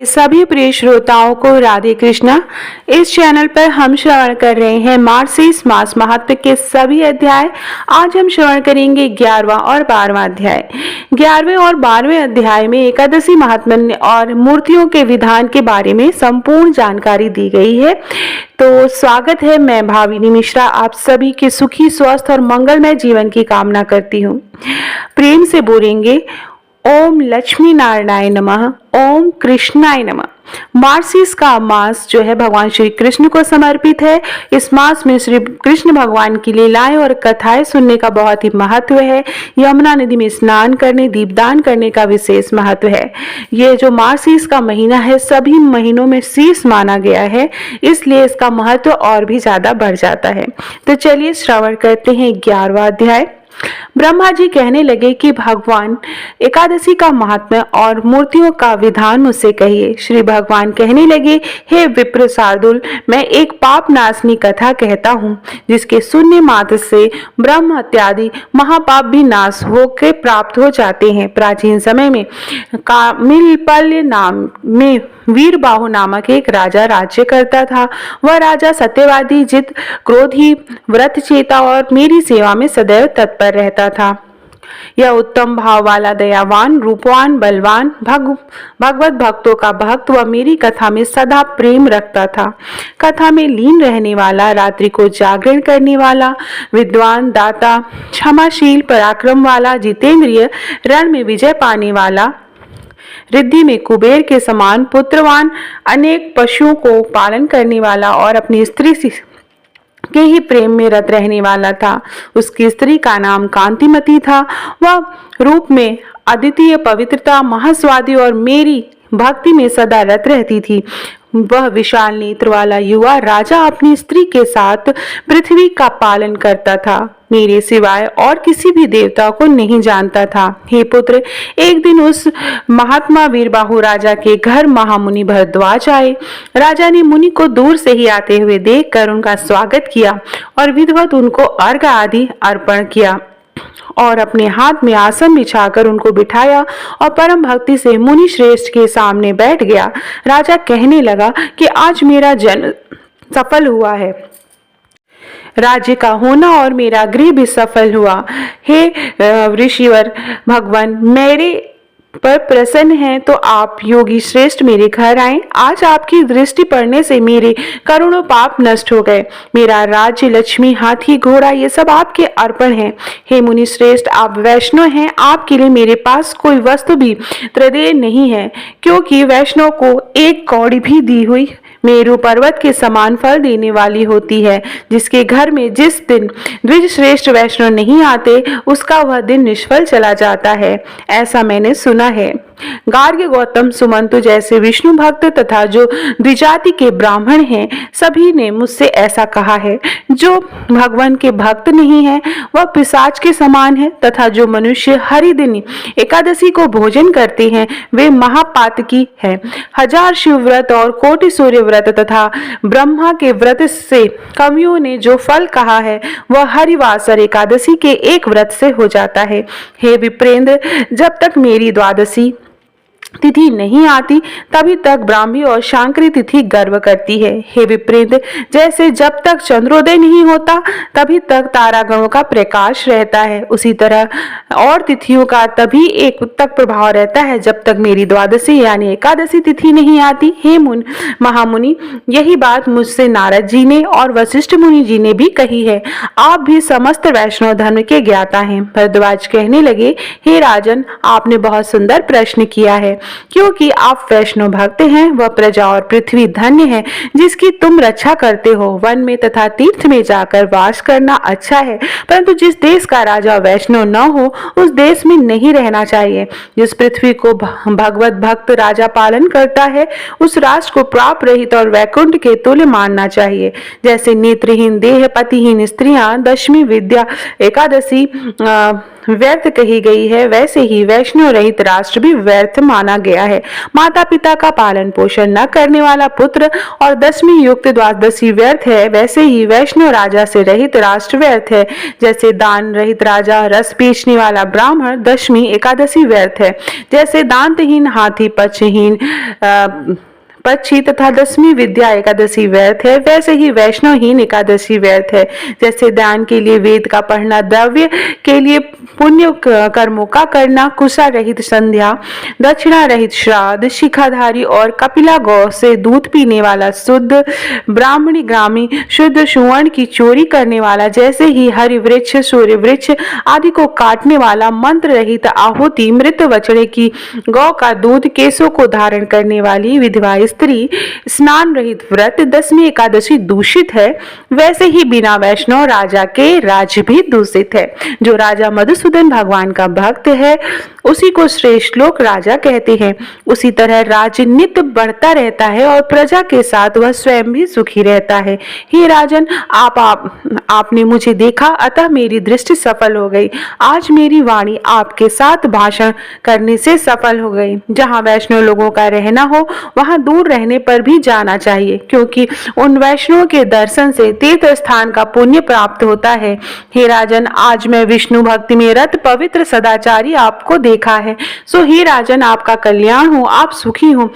सभी प्रिय श्रोताओं को राधे कृष्णा। इस चैनल पर हम श्रवण कर रहे हैं मार्गशीर्ष मास महात्म्य के सभी अध्याय। आज हम श्रवण करेंगे 11वां और 12वां अध्याय। 11वें और 12वें अध्याय में एकादशी महात्म्य और मूर्तियों के विधान के बारे में संपूर्ण जानकारी दी गई है। तो स्वागत है, मैं भाविनी मिश्रा आप सभी के सुखी, स्वस्थ और मंगलमय जीवन की कामना करती हूँ। प्रेम से बोलेंगे ओम लक्ष्मी नारायणाय नमः, ओम कृष्णाय नमः। मार्गशीर्ष का मास जो है भगवान श्री कृष्ण को समर्पित है। इस मास में श्री कृष्ण भगवान की लीलाएं और कथाएं सुनने का बहुत ही महत्व है। यमुना नदी में स्नान करने, दीपदान करने का विशेष महत्व है। ये जो मार्गशीर्ष का महीना है सभी महीनों में शीर्ष माना गया है, इसलिए इसका महत्व और भी ज्यादा बढ़ जाता है। तो चलिए श्रवण करते हैं 11वां अध्याय। ब्रह्मा जी कहने लगे कि भगवान एकादशी का महात्म्य और मूर्तियों का विधान मुझसे कहिए। श्री भगवान कहने लगे, हे विप्र शार्दूल, मैं एक पाप नाशनी कथा कहता हूँ जिसके सुनने मात्र से ब्रह्म इत्यादि महापाप भी नाश होकर प्राप्त हो जाते हैं। प्राचीन समय में कामिलपल्य नाम में वीरबाहु नामक एक राजा राज्य करता था। वह राजा सत्यवादी, जित क्रोधी, व्रतचेता और मेरी सेवा में सदैव तत्पर रहता था। यह उत्तम भाव वाला, दयावान, रूपवान, बलवान, भगवत भक्तों का भक्त व मेरी कथा में सदा प्रेम रखता था। कथा में लीन रहने वाला, रात्रि को जागरण करने वाला, विद्वान, दाता, क्षमाशील, पराक्रम वाला, जितेंद्रिय, रण में विजय पाने वाला, रिद्धि में कुबेर के समान, पुत्रवान, अनेक पशुओं को पालन करने वाला और अपनी स्त्री के ही प्रेम में रत रहने वाला था। उसकी स्त्री का नाम कांतिमती था। वह रूप में अद्वितीय, पवित्रता, महास्वादी और मेरी भक्ति में सदा रत रहती थी। वह विशाल नेत्र वाला युवा राजा अपनी स्त्री के साथ पृथ्वी का पालन करता था, मेरे सिवाय और किसी भी देवता को नहीं जानता था। हे पुत्र, एक दिन उस महात्मा वीरबाहु राजा के घर महामुनि भरद्वाज आए। राजा ने मुनि को दूर से ही आते हुए देखकर उनका स्वागत किया और विधिवत उनको अर्घ आदि अर्पण किया और अपने हाथ में आसन बिछाकर उनको बिठाया और परम भक्ति से मुनि श्रेष्ठ के सामने बैठ गया। राजा कहने लगा कि आज मेरा जन्म सफल हुआ है, राज्य का होना और मेरा गृह भी सफल हुआ। हे ऋषिवर भगवान, मेरे पर प्रसन्न हैं तो आप योगी श्रेष्ठ मेरे घर आए। आज आपकी दृष्टि पड़ने से मेरे करोड़ों पाप नष्ट हो गए। मेरा राज्य, लक्ष्मी, हाथी, घोड़ा ये सब आपके अर्पण हैं। हे मुनि श्रेष्ठ, आप वैष्णव हैं, आपके लिए मेरे पास कोई वस्तु भी त्रेय नहीं है, क्योंकि वैष्णव को एक कौड़ी भी दी हुई मेरु पर्वत के समान फल देने वाली होती है। जिसके घर में जिस दिन द्विज श्रेष्ठ वैष्णव नहीं आते उसका वह दिन निष्फल चला जाता है, ऐसा मैंने सुना है। गार्ग्य, गौतम, सुमंतु जैसे विष्णु भक्त तथा जो द्विजाति के ब्राह्मण हैं सभी ने मुझसे ऐसा कहा है। जो भगवान के भक्त नहीं है वह पिशाच के समान है तथा जो मनुष्य हरि दिन एकादशी को भोजन करते हैं वे महापातकी है। हजार शिव व्रत और कोटि सूर्य व्रत तथा ब्रह्मा के व्रत से कवियों ने जो फल कहा है वह हरिवासर एकादशी के एक व्रत से हो जाता है। हे विप्रेंद्र, जब तक मेरी द्वादशी तिथि नहीं आती तभी तक ब्राह्मी और शांकरी तिथि गर्व करती है। हे विप्रेंद्र, जैसे जब तक चंद्रोदय नहीं होता तभी तक तारागणों का प्रकाश रहता है, उसी तरह और तिथियों का तभी एक तक प्रभाव रहता है जब तक मेरी द्वादशी यानी एकादशी तिथि नहीं आती। हे महामुनि, यही बात मुझसे नारद जी ने और वशिष्ठ मुनि जी ने भी कही है। आप भी समस्त वैष्णव धर्म के ज्ञाता हैं। भरद्वाज कहने लगे, हे राजन, आपने बहुत सुंदर प्रश्न किया है, क्योंकि आप वैष्णव भक्त हैं। वह प्रजा और पृथ्वी धन्य है जिसकी तुम रक्षा करते हो। वन में तथा तीर्थ में जाकर वास करना अच्छा है, परंतु जिस देश का राजा वैष्णव न हो उस देश में नहीं रहना चाहिए। जिस पृथ्वी को भगवत भक्त राजा पालन करता है उस राष्ट्र को पाप रहित और वैकुंठ के तुल्य मानना चाहिए। जैसे नेत्रहीन देह, पतिहीन स्त्रियां, दशमी विद्या, एकादशी व्यर्थ कही गई है, वैसे ही वैष्णव रहित राष्ट्र भी व्यर्थ माना माना गया है। माता पिता का पालन पोषण न करने वाला पुत्र और दशमी युक्त द्वादशी व्यर्थ है, वैसे ही वैष्णव राजा से रहित राष्ट्र व्यर्थ है। जैसे दान रहित राजा, रस बेचने वाला ब्राह्मण, दशमी एकादशी व्यर्थ है। जैसे दांतहीन हाथी, पक्षी तथा दशमी विद्या एकादशी व्यर्थ है, वैसे ही वैष्णवहीन एकादशी व्यर्थ है। जैसे दान के लिए वेद का पढ़ना, द्रव्य के लिए पुण्य कर्मों का करना, कुशा रहित संध्या, दक्षिणा रहित श्राद्ध, शिखाधारी और कपिला गौ से दूध पीने वाला शुद्ध ब्राह्मणी ग्रामी, शुद्ध सुवर्ण की चोरी करने वाला, जैसे ही हरि वृक्ष, सूर्य वृक्ष आदि को काटने वाला, मंत्र रहित आहुति, मृत बछड़े की गौ का दूध, केसों को धारण करने वाली विधवा स्त्री, स्नान रहित व्रत, दशमी एकादशी दूषित है, वैसे ही बिना वैष्णव राजा के राज्य भी दूषित है। जो राजा मधुसूदन भगवान का भक्त है उसी को श्रेष्ठ लोग राजा कहते हैं। उसी तरह राज्य नित्य बढ़ता रहता है और प्रजा के साथ वह स्वयं भी सुखी रहता है। हे राजन, आपने मुझे देखा, अतः मेरी दृष्टि सफल हो गई। आज मेरी वाणी आपके साथ भाषण करने से सफल हो गई। जहाँ वैष्णव लोगों का रहना हो वहाँ दूर रहने पर भी जाना चाहिए, क्योंकि उन वैष्णवों के दर्शन से तीर्थ स्थान का पुण्य प्राप्त होता है। हे राजन, आज मैं विष्णु भक्ति में रत पवित्र सदाचारी आपको देखा है, सो हे राजन, आपका कल्याण हो, आप सुखी हो।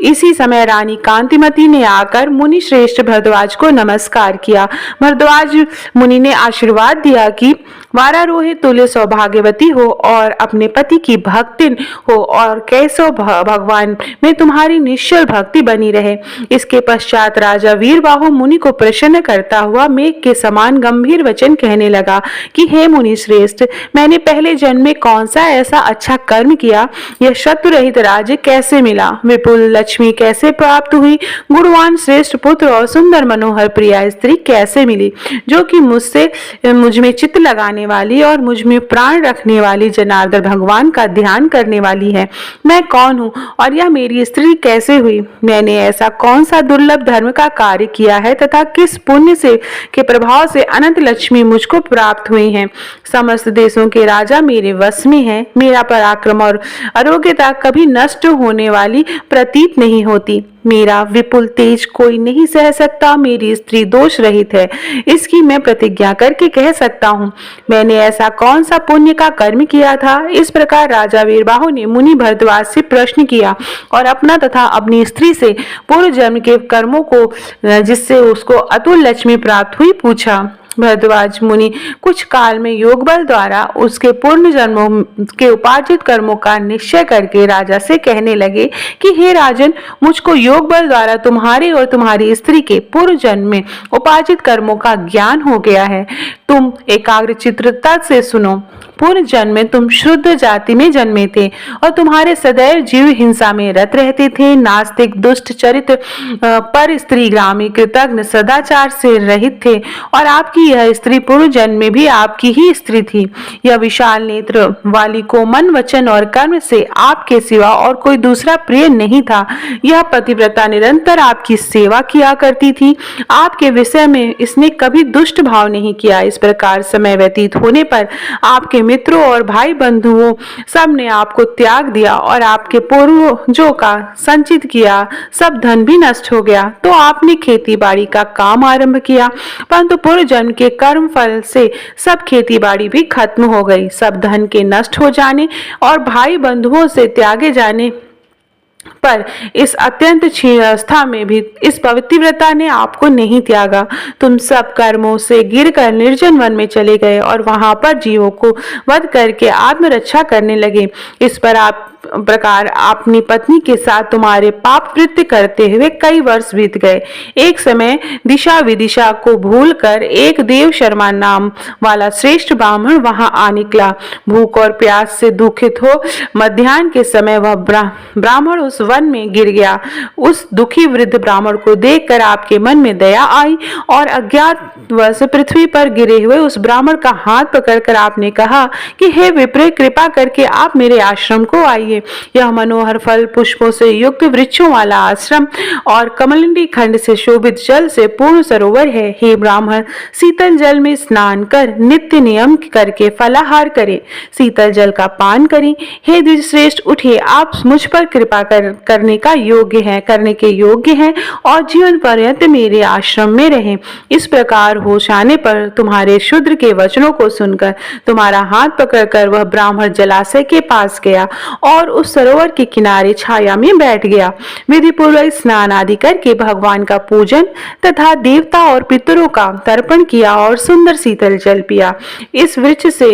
इसी समय रानी कांतिमती ने आकर मुनि श्रेष्ठ भरद्वाज को नमस्कार किया। भरद्वाज मुनि ने आशीर्वाद दिया कि वारारोही तुल्य सौभाग्यवती हो और अपने पति की भक्तिन हो और केशव भगवान में तुम्हारी निश्चल भक्ति बनी रहे। इसके पश्चात राजा वीरबाहु मुनि को प्रसन्न करता हुआ मेघ के समान गंभीर वचन कहने लगा कि हे मुनि श्रेष्ठ, मैंने पहले जन्म में कौन सा ऐसा अच्छा कर्म किया? यह शत्रु रहित राज्य कैसे मिला? विपुल लक्ष्मी कैसे प्राप्त हुई? गुणवान श्रेष्ठ पुत्र और सुंदर मनोहर प्रिया स्त्री कैसे मिली, जो कि मुझ में चित्त लगाने वाली और मुझ में प्राण रखने वाली जनार्दन भगवान का ध्यान करने वाली है? मैं कौन हूँ और यह मेरी स्त्री कैसे हुई? मैंने ऐसा कौन सा दुर्लभ धर्म का कार्य किया है तथा किस पुण्य से के प्रभाव से अनंत लक्ष्मी मुझको प्राप्त हुई है? समस्त देशों के राजा मेरे वश में है। मेरा पराक्रम और आरोग्यता कभी नष्ट होने वाली प्रतीत नहीं होती। मेरा विपुल तेज कोई नहीं सह सकता। मेरी स्त्री दोष रहित है, इसकी मैं प्रतिज्ञा करके कह सकता हूँ। मैंने ऐसा कौन सा पुण्य का कर्म किया था? इस प्रकार राजा वीरबाहु ने मुनि भरद्वाज से प्रश्न किया और अपना तथा अपनी स्त्री से पूर्व जन्म के कर्मों को, जिससे उसको अतुल लक्ष्मी प्राप्त हुई, पूछा। भरद्वाज मुनि कुछ काल में योग बल द्वारा उसके पूर्ण जन्मों के उपार्जित कर्मों का निश्चय करके राजा से कहने लगे कि हे राजन, मुझको योग बल द्वारा तुम्हारे और तुम्हारी स्त्री के पूर्व जन्म में उपार्जित कर्मों का ज्ञान हो गया है। तुम एकाग्र चित्तता से सुनो। पूर्व जन्म में तुम शुद्ध जाति में जन्मे थे और तुम्हारे सदैव जीव हिंसा में रत रहते थे। नास्तिक, दुष्ट चरित्र, पर स्त्री ग्रामी, कृतज्ञ, सदाचार से रहित थे और आपकी यह स्त्री पूर्व जन्म में भी आपकी ही स्त्री थी। यह विशाल नेत्र वाली को मन, वचन और कर्म से आपके सिवा और कोई दूसरा प्रिय नहीं था। यह पतिव्रता निरंतर आपकी सेवा किया करती थी। आपके विषय में इसने कभी दुष्ट भाव नहीं किया। इस प्रकार समय व्यतीत होने पर आपके मित्रों और भाई बंधुओं सब ने आपको त्याग दिया और आपके पूर्वजों का संचित किया सब धन भी नष्ट हो गया। तो आपने खेती बाड़ी का काम आरंभ किया, परंतु पूर्व जन्म के कर्म फल से सब खेती बाड़ी भी खत्म हो गई। सब धन के नष्ट हो जाने और भाई बंधुओं से त्यागे जाने पर इस अत्यंत क्षीण अवस्था में भी इस पवित्रव्रता ने आपको नहीं त्यागा। तुम सब कर्मों से गिरकर निर्जन वन में चले गए और वहां पर जीवों को वध करके आत्मरक्षा करने लगे। इस प्रकार अपनी पत्नी के साथ तुम्हारे पाप कृत्य करते हुए कई वर्ष बीत गए। एक समय दिशा विदिशा को भूलकर एक देव शर्मा नाम वाला श्रेष्ठ ब्राह्मण वहां आ निकला। भूख और प्यास से दुखित हो मध्याह्न के समय वह ब्राह्मण उस वन में गिर गया। उस दुखी वृद्ध ब्राह्मण को देखकर आपके मन में दया आई और अज्ञातवश पृथ्वी पर गिरे हुए उस ब्राह्मण का हाथ पकड़कर आपने कहा कि हे विप्र, कृपा करके आप मेरे आश्रम को आइए। यह मनोहर फल पुष्पों से युक्त वृक्षों वाला आश्रम और कमलनी खंड से शोभित जल से पूर्ण सरोवर है। हे ब्राह्मण, शीतल जल में स्नान कर नित्य नियम करके फलाहार करें, शीतल जल का पान करें। हे द्विजश्रेष्ठ, उठिए, आप मुझ पर कृपा करने के योग्य हैं और जीवन पर्यंत मेरे आश्रम में रहें। इस प्रकार होश आने पर तुम्हारे शूद्र के वचनों को सुनकर तुम्हारा हाथ पकड़कर वह ब्राह्मण जलाशय के पास गया और उस सरोवर के किनारे छाया में बैठ गया। विधि पूर्वक स्नान आदि करके भगवान का पूजन तथा देवता और पितरों का तर्पण किया और सुंदर शीतल जल पिया। इस वृक्ष से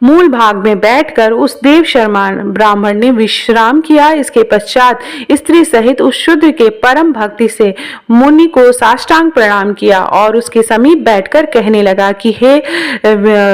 मूल भाग में बैठकर उस देव शर्मा ब्राह्मण ने विश्राम किया। इसके पश्चात स्त्री सहित उस शूद्र के परम भक्ति से मुनि को साष्टांग प्रणाम किया और उसके समीप बैठकर कहने लगा कि हे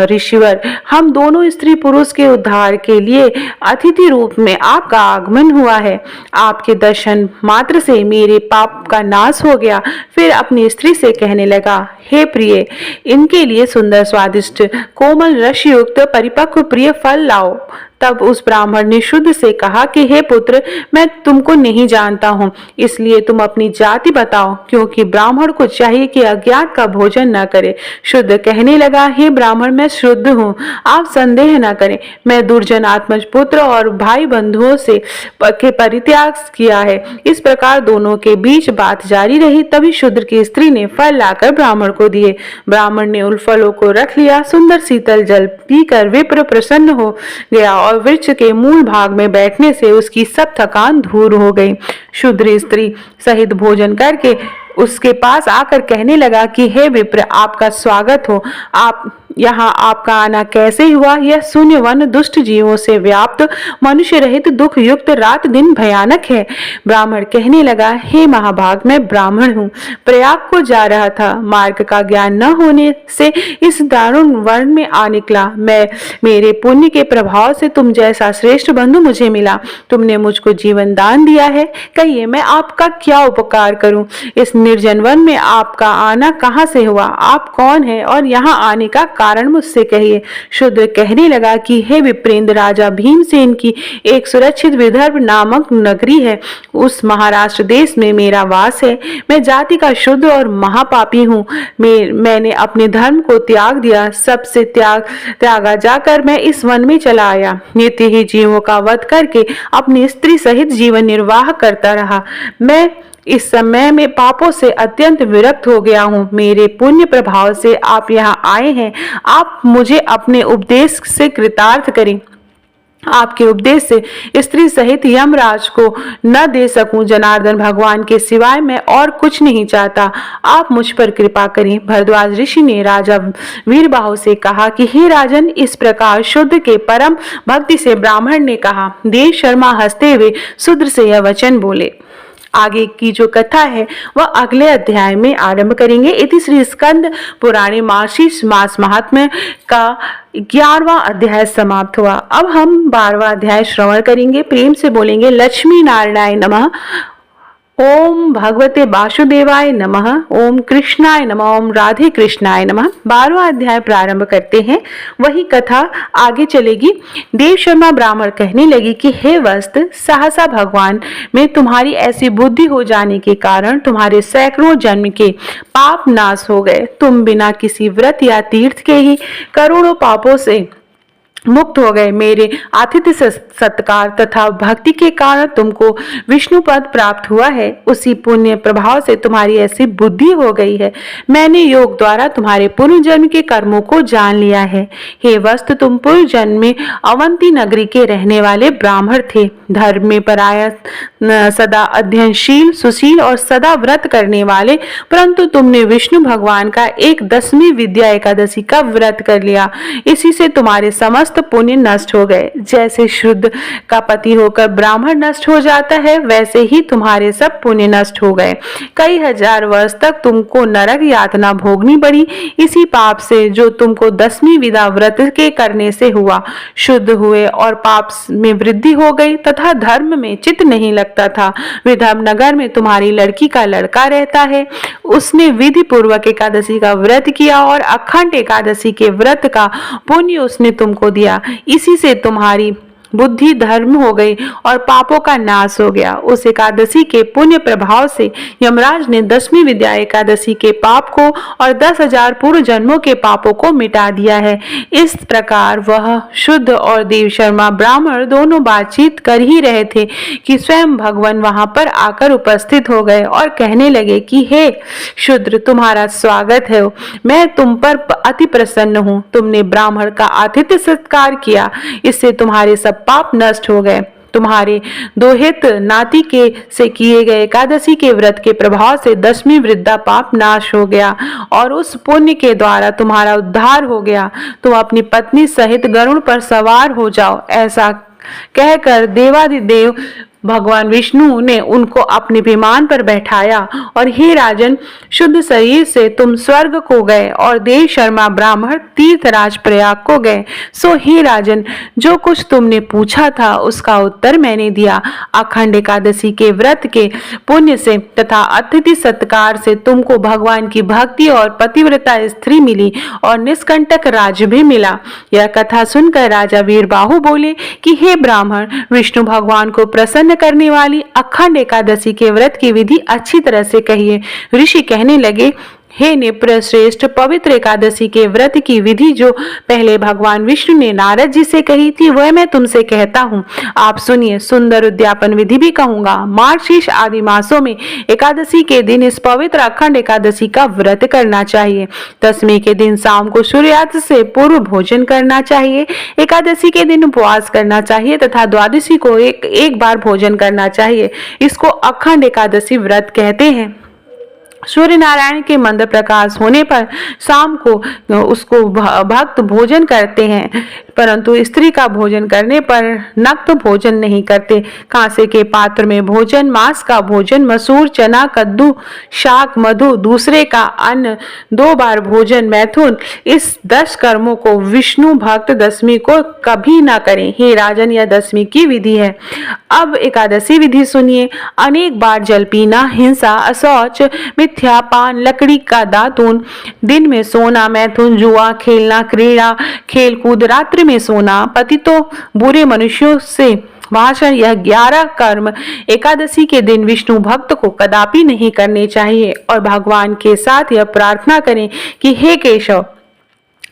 ऋषिवर, हम दोनों स्त्री पुरुष के उद्धार के लिए अतिथि रूप में आपका आगमन हुआ है। आपके दर्शन मात्र से मेरे पाप का नाश हो गया। फिर अपनी स्त्री से कहने लगा, हे प्रिय, इनके लिए सुंदर स्वादिष्ट कोमल रस युक्त परिपक्व प्रिय फल लाओ। तब उस ब्राह्मण ने शुद्ध से कहा कि हे पुत्र, मैं तुमको नहीं जानता हूँ, इसलिए तुम अपनी जाति बताओ, क्योंकि ब्राह्मण को चाहिए कि अज्ञात का भोजन न करे। शुद्ध कहने लगा, हे ब्राह्मण, मैं शुद्ध हूँ, आप संदेह न करें। मैं दुर्जन आत्मज पुत्र और भाई बंधुओं से के परित्याग किया है। इस प्रकार दोनों के बीच बात जारी रही। तभी शूद्र की स्त्री ने फल लाकर ब्राह्मण को दिए। ब्राह्मण ने उन फलों को रख लिया। सुंदर शीतल जल पीकर विप्र प्रसन्न हो गया और वृक्ष के मूल भाग में बैठने से उसकी सब थकान दूर हो गई। शूद्र स्त्री सहित भोजन करके उसके पास आकर कहने लगा कि हे विप्र, आपका स्वागत हो। आप यहाँ आपका आना कैसे हुआ? यह शून्य वन दुष्ट जीवों से व्याप्त मनुष्य रहित दुख युक्त रात दिन भयानक है। ब्राह्मण कहने लगा, हे महाभाग, मैं ब्राह्मण हूँ, प्रयाग को जा रहा था। मार्ग का ज्ञान न होने से इस दारुण वन में आ निकला। मेरे पुण्य के प्रभाव से तुम जैसा श्रेष्ठ बंधु मुझे मिला। तुमने मुझको जीवन दान दिया है। कहिए, मैं आपका क्या उपकार करूं? इस निर्जन वन में आपका आना कहाँ से हुआ? आप कौन है और यहाँ आने का कारण मुझसे कहिए। शूद्र कहने लगा कि हे विप्रेंद्र, राजा भीमसेन की एक सुरक्षित विदर्भ नामक नगरी है। उस महाराष्ट्र देश में मेरा वास है। मैं जाति का शुद्ध और महापापी हूँ। मैंने अपने धर्म को त्याग दिया। सबसे त्यागा जाकर मैं इस वन में चला आया। नित्य ही जीवों का वध करके अपनी स्त्री सहित जीवन निर्वाह करता रहा। मैं इस समय में पापों से अत्यंत विरक्त हो गया हूँ। मेरे पुण्य प्रभाव से आप यहाँ आए हैं। आप मुझे अपने उपदेश से कृतार्थ करें। आपके उपदेश से स्त्री सहित यमराज को न दे सकूं। जनार्दन भगवान के सिवाय मैं और कुछ नहीं चाहता। आप मुझ पर कृपा करें। भरद्वाज ऋषि ने राजा वीरबाहु से कहा कि हे राजन, इस प्रकार शुद्ध के परम भक्ति से ब्राह्मण ने कहा। देव शर्मा हंसते हुए शूद्र से यह वचन बोले। आगे की जो कथा है वह अगले अध्याय में आरंभ करेंगे। इति श्री स्कंद पुराणे मार्गशीर्ष मास महात्म्य का 11वां अध्याय समाप्त हुआ। अब हम 12वां अध्याय श्रवण करेंगे। प्रेम से बोलेंगे लक्ष्मी नारायणाय नमः, ओम भगवते वासुदेवाय नमः, ओम कृष्णाय नमः, ओम राधे कृष्णाय नमः। 12वां अध्याय प्रारंभ करते हैं। वही कथा आगे चलेगी। देव शर्मा ब्राह्मण कहने लगी कि हे वस्त, सहसा भगवान में तुम्हारी ऐसी बुद्धि हो जाने के कारण तुम्हारे सैकड़ों जन्म के पाप नाश हो गए। तुम बिना किसी व्रत या तीर्थ के ही करोड़ों पापों से मुक्त हो गए। मेरे आतिथ्य सत्कार तथा भक्ति के कारण तुमको विष्णु पद प्राप्त हुआ है। उसी पुण्य प्रभाव से तुम्हारी ऐसी बुद्धि हो गई है। मैंने योग द्वारा तुम्हारे पूर्व जन्म के कर्मों को जान लिया है। हे वस्त, तुम पूर्व जन्म में अवंती नगरी के रहने वाले ब्राह्मण थे। धर्म में पराया, सदा अध्ययनशील, सुशील और सदा व्रत करने वाले, परंतु तुमने विष्णु भगवान का एक 10वीं विद्या एकादशी का व्रत कर लिया। इसी से तुम्हारे समस्त समस्त पुण्य नष्ट हो गए। जैसे शुद्ध का पति होकर ब्राह्मण नष्ट हो जाता है, वैसे ही तुम्हारे सब पुण्य नष्ट हो गए। कई हजार वर्ष तक तुमको नरक यातना भोगनी पड़ी इसी पाप से जो तुमको 10वीं विदा व्रत के करने से हुआ। शुद्ध हुए और पाप में वृद्धि हो गई तथा धर्म में चित्त नहीं लगता था। विधर्म नगर में तुम्हारी लड़की का लड़का रहता है, उसने विधि पूर्वक एकादशी का व्रत किया और अखंड एकादशी के व्रत का पुण्य उसने तुमको दिया। इसी से तुम्हारी बुद्धि धर्म हो गई और पापों का नाश हो गया। उस एकादशी के पुण्य प्रभाव से यमराज ने 10वीं विद्या एकादशी के पाप को और 10,000 पूर्व जन्मों के पापों को मिटा दिया है। इस प्रकार वह शुद्ध और देव शर्मा ब्राह्मण दोनों बातचीत कर ही रहे थे कि स्वयं भगवान वहां पर आकर उपस्थित हो गए और कहने लगे कि हे शूद्र, तुम्हारा स्वागत है। मैं तुम पर अति प्रसन्न हूँ। तुमने ब्राह्मण का आतिथ्य सत्कार किया, इससे तुम्हारे सब पाप नष्ट हो गए। तुम्हारे दोहित नाती के से किए गए एकादशी के व्रत के प्रभाव से 10वीं वृद्धा पाप नाश हो गया और उस पुण्य के द्वारा तुम्हारा उद्धार हो गया। तुम अपनी पत्नी सहित गरुड़ पर सवार हो जाओ। ऐसा कहकर देवादिदेव भगवान विष्णु ने उनको अपने विमान पर बैठाया और हे राजन, शुद्ध शरीर से तुम स्वर्ग को गए और देव शर्मा ब्राह्मण तीर्थराज प्रयाग को गए। सो हे राजन, जो कुछ तुमने पूछा था उसका उत्तर मैंने दिया। अखंड एकादशी के व्रत के पुण्य से तथा अतिथि सत्कार से तुमको भगवान की भक्ति और पतिव्रता स्त्री मिली और निष्कंटक राज्य भी मिला। यह कथा सुनकर राजा वीरबाहु बोले कि हे ब्राह्मण, विष्णु भगवान को प्रसन्न करने वाली अखंड एकादशी के व्रत की विधि अच्छी तरह से कहिए। ऋषि कहने लगे, हे निप्र श्रेष्ठ, पवित्र एकादशी के व्रत की विधि जो पहले भगवान विष्णु ने नारद जी से कही थी वह मैं तुमसे कहता हूँ। आप सुनिए। सुंदर उद्यापन विधि भी कहूंगा। मार्गशीर्ष आदि मासों में एकादशी के दिन इस पवित्र अखंड एकादशी का व्रत करना चाहिए। 10वीं के दिन शाम को सूर्यास्त से पूर्व भोजन करना चाहिए। एकादशी के दिन उपवास करना चाहिए तथा द्वादशी को एक बार भोजन करना चाहिए। इसको अखंड एकादशी व्रत कहते हैं। सूर्य नारायण के मंद प्रकाश होने पर शाम को उसको भक्त भोजन करते हैं, परंतु स्त्री का भोजन करने पर नक्त भोजन नहीं करते। कांसे के पात्र में भोजन, मांस का भोजन, मसूर, चना, कद्दू, शाक, मधु, दूसरे का अन्न, 2 बार भोजन, मैथुन, इस 10 कर्मों को विष्णु भक्त 10वीं को कभी ना करें। हे राजन, यह 10वीं की विधि है। अब एकादशी विधि सुनिए। अनेक बार जल पीना, हिंसा, अशौच, मिथ्यापान, लकड़ी का दातून, दिन में सोना, मैथुन, जुआ खेलना, क्रीड़ा, खेल कूद, रात्रि में सोना, पतितों बुरे मनुष्यों से भाषण, यह 11 कर्म एकादशी के दिन विष्णु भक्त को कदापि नहीं करने चाहिए। और भगवान के साथ यह प्रार्थना करें कि हे केशव,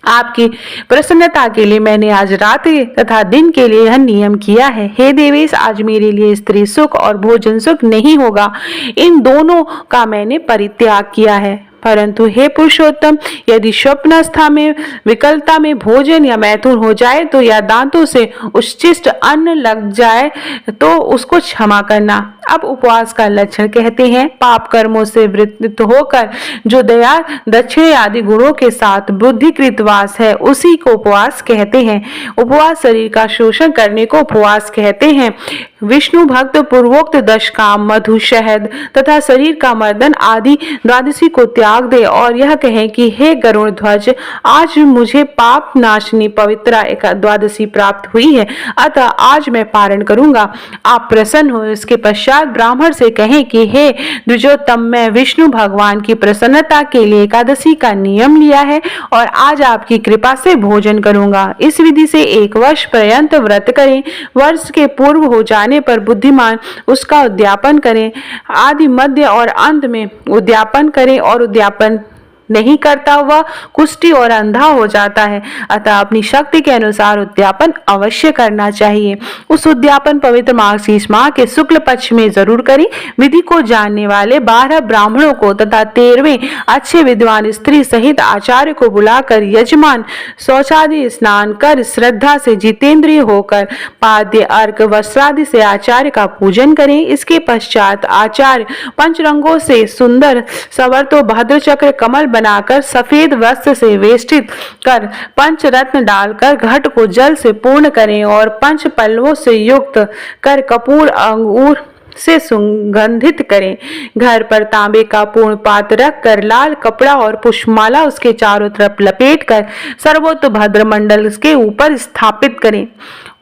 आपकी प्रसन्नता के लिए मैंने आज रात तथा दिन के लिए यह नियम किया है। हे देवेश, आज मेरे लिए स्त्री सुख और भोजन सुख नहीं होगा। इन दोनों का मैंने परित्याग किया है। परंतु हे पुरुषोत्तम, यदि स्वप्नावस्था में विकलता में भोजन या मैथुन हो जाए तो या दांतों से उच्छिष्ट अन्न लग जाए तो उसको क्षमा करना। अब उपवास का लक्षण कहते हैं। पाप कर्मों से वृत्त होकर जो दया, दक्षिण आदि गुणों के साथ बुद्धिकृत वास है उसी को उपवास कहते हैं। उपवास शरीर का शोषण करने को उपवास कहते हैं। विष्णु भक्त पूर्वोक्त 10 काम, मधु, शहद तथा शरीर का मर्दन आदि द्वादशी को त्याग दे और यह कहें कि हे गरुड़ ध्वज, आज मुझे पाप नाशनी पवित्र द्वादशी प्राप्त हुई है, अतः आज मैं पारण करूंगा। आप प्रसन्न हो। इसके पश्चात ब्राह्मण से कहें कि हे द्विजोत्तम, मैं विष्णु भगवान की प्रसन्नता के लिए एकादशी का नियम लिया है और आज आपकी कृपा से भोजन करूंगा। इस विधि से 1 वर्ष पर्यंत व्रत करें। वर्ष के पूर्व हो जाने पर बुद्धिमान उसका उद्यापन करें। आदि, मध्य और अंत में उद्यापन करें और उद्यापन नहीं करता हुआ कुष्ठी और अंधा हो जाता है, अतः अपनी शक्ति के अनुसार उद्यापन अवश्य करना चाहिए। उस उद्यापन पवित्र मार्गशीर्ष माह के शुक्ल पक्ष में जरूर करें। विधि को जानने वाले 12 ब्राह्मणों को तथा 13वें अच्छे विद्वान स्त्री सहित आचार्य को बुलाकर यजमान शौचादि स्नान कर श्रद्धा से जितेंद्रिय होकर पाद्य, अर्घ, वस्त्रादि से आचार्य का पूजन करें। इसके पश्चात आचार्य पंचरंगों से सुंदर सवर्तो भद्र चक्र कमल बनाकर सफेद वस्त्र से वेष्टित कर पंचरत्न डालकर घट को जल से पूर्ण करें और पंच पल्लवों से युक्त कर कपूर अंगूर से सुगंधित करें। घर पर तांबे का पूर्ण पात्र रख कर लाल कपड़ा और पुष्पमाला उसके चारों तरफ लपेट कर सर्वोतभद्र मंडल के ऊपर स्थापित करें।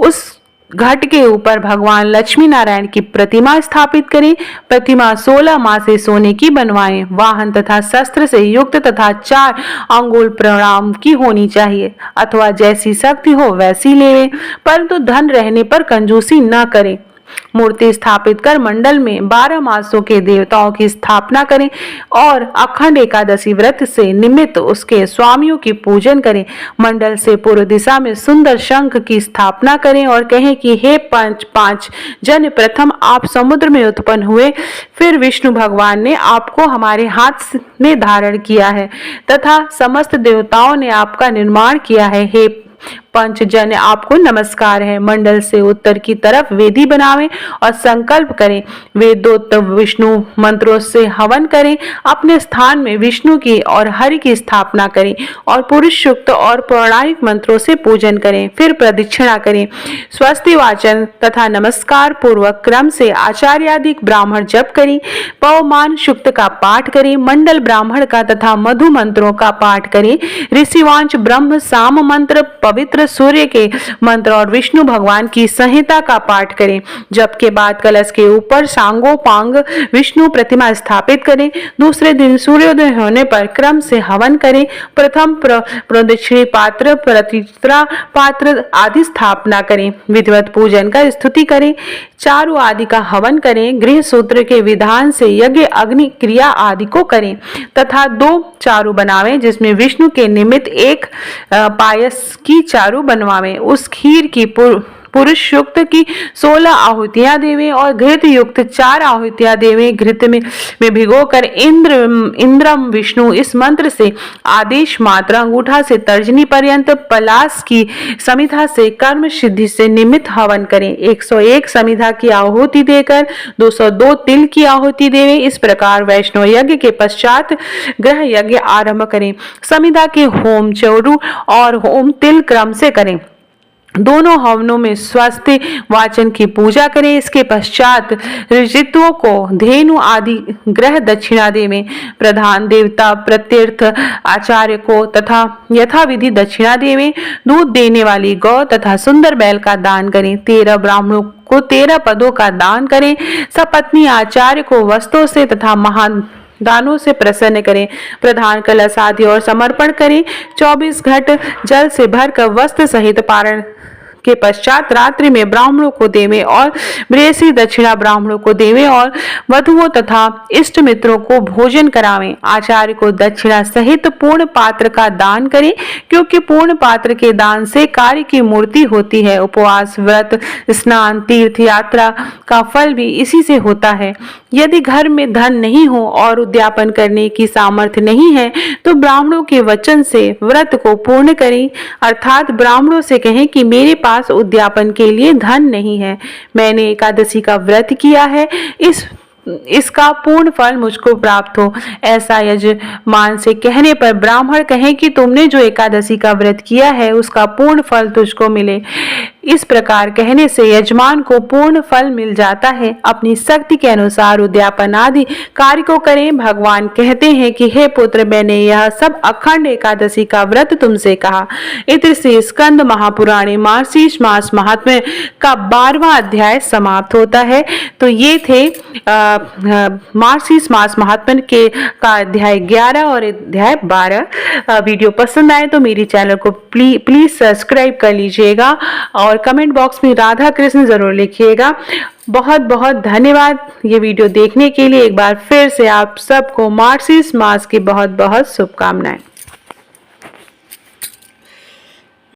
उस घट के ऊपर भगवान लक्ष्मी नारायण की प्रतिमा स्थापित करें। प्रतिमा 16 माह से सोने की बनवाएं। वाहन तथा शस्त्र से युक्त तथा 4 अंगुल प्रणाम की होनी चाहिए, अथवा जैसी शक्ति हो वैसी लें, परंतु धन रहने पर कंजूसी न करें। मूर्ति स्थापित कर मंडल में 12 मासों के देवताओं की स्थापना करें और अखंड एकादशी व्रत से निमित्त उसके स्वामियों की पूजन करें। मंडल से पूर्व दिशा में सुंदर शंख की स्थापना करें और कहें कि हे पांच जन, प्रथम आप समुद्र में उत्पन्न हुए, फिर विष्णु भगवान ने आपको हमारे हाथ में धारण किया है तथा समस्त देवताओं ने आपका निर्माण किया है। हे पंचजन, आपको नमस्कार है। मंडल से उत्तर की तरफ वेदी बनावें और संकल्प करें। वेदोक्त विष्णु मंत्रों से हवन करें। अपने स्थान में विष्णु की और हरि की स्थापना करें और पुरुष सूक्त और पौराणिक मंत्रों से पूजन करें। फिर प्रदक्षिणा करें। स्वस्ति वाचन तथा नमस्कार पूर्वक क्रम से आचार्यादि ब्राह्मण जप करें। पवमान सूक्त का पाठ करें। मंडल ब्राह्मण का तथा मधु मंत्रों का पाठ करें। ऋषिवांच ब्रह्म साम मंत्र, पवित्र सूर्य के मंत्र और विष्णु भगवान की संहिता का पाठ करें। जप के बाद कलश के ऊपर सांगोपांग विष्णु प्रतिमा स्थापित करें। दूसरे दिन सूर्योदय होने पर क्रम से हवन करें। प्रथम प्रदक्षिणी पात्र, प्रतित्रा पात्र आदि स्थापना करें। विधिवत पूजन का स्तुति करें। चारु आदि का हवन करें। गृह सूत्र के विधान से यज्ञ अग्नि क्रिया आदि को करें तथा 2 चारु बनावें, जिसमें विष्णु के निमित्त 1 पायस की चारु बनवावें। उस खीर की पुरुष युक्त की 16 आहुतियां देवें और घृत युक्त 4 आहुतियां देवें। घृत में भिगोकर इंद्रम विष्णु इस मंत्र से आदेश मात्र अंगूठा से तर्जनी पर्यंत पलास की समिधा से कर्म सिद्धि से निमित्त हवन करें। 101 समिधा की आहुति देकर 202 तिल की आहुति देवें। इस प्रकार वैष्णव यज्ञ के पश्चात ग्रह यज्ञ आरंभ करें। समिधा के होम चौरु और होम तिल क्रम से करें। दोनों हवनों में स्वस्ति वाचन की पूजा करें। इसके पश्चात ऋषित्वों को धेनु आदि ग्रह दक्षिणा देवें। प्रधान देवता प्रत्यर्थ आचार्य को तथा यथाविधि दक्षिणा देवें। दूध देने वाली गौ तथा सुंदर बैल का दान करें। 13 ब्राह्मणों को 13 पदों का दान करें। सपत्नी आचार्य को वस्त्रों से तथा महान दानों से प्रसन्न करें। प्रधान कलश आदि और समर्पण करें। 24 घट जल से भरकर वस्त्र सहित पारण के पश्चात रात्रि में ब्राह्मणों को देवें और ब्रेसी दक्षिणा ब्राह्मणों को देवें और वधुओं तथा इष्ट मित्रों को भोजन करावें। आचार्य को दक्षिणा सहित पूर्ण पात्र का दान करें, क्योंकि पूर्ण पात्र के दान से कार्य की मूर्ति होती है। उपवास, व्रत, स्नान, तीर्थ यात्रा का फल भी इसी से होता है। यदि घर में धन नहीं हो और उद्यापन करने की सामर्थ्य नहीं है तो ब्राह्मणों के वचन से व्रत को पूर्ण करें, अर्थात ब्राह्मणों से कहें कि मेरे पास उद्यापन के लिए धन नहीं है, मैंने एकादशी का व्रत किया है, इसका पूर्ण फल मुझको प्राप्त हो। ऐसा यजमान से कहने पर ब्राह्मण कहें कि तुमने जो एकादशी का व्रत किया है उसका पूर्ण फल तुझको मिले। इस प्रकार कहने से यजमान को पूर्ण फल मिल जाता है। अपनी शक्ति के अनुसार उद्यापन आदि कार्य को करें। भगवान कहते हैं कि हे पुत्र, मैंने यह सब अखंड एकादशी का व्रत तुमसे कहा। इति से स्कंद महापुराणे मार्गशीर्ष मास महात्म्य का 12वां अध्याय समाप्त होता है। तो ये थे मार्गशीर्ष मास महात्म्य के का अध्याय 11 और अध्याय 12। वीडियो पसंद आए तो मेरी चैनल को प्लीज सब्सक्राइब कर लीजिएगा और कमेंट बॉक्स में राधा कृष्ण जरूर लिखिएगा। बहुत बहुत धन्यवाद ये वीडियो देखने के लिए। एक बार फिर से आप सबको मार्गशीर्ष मास की बहुत बहुत शुभकामनाएं।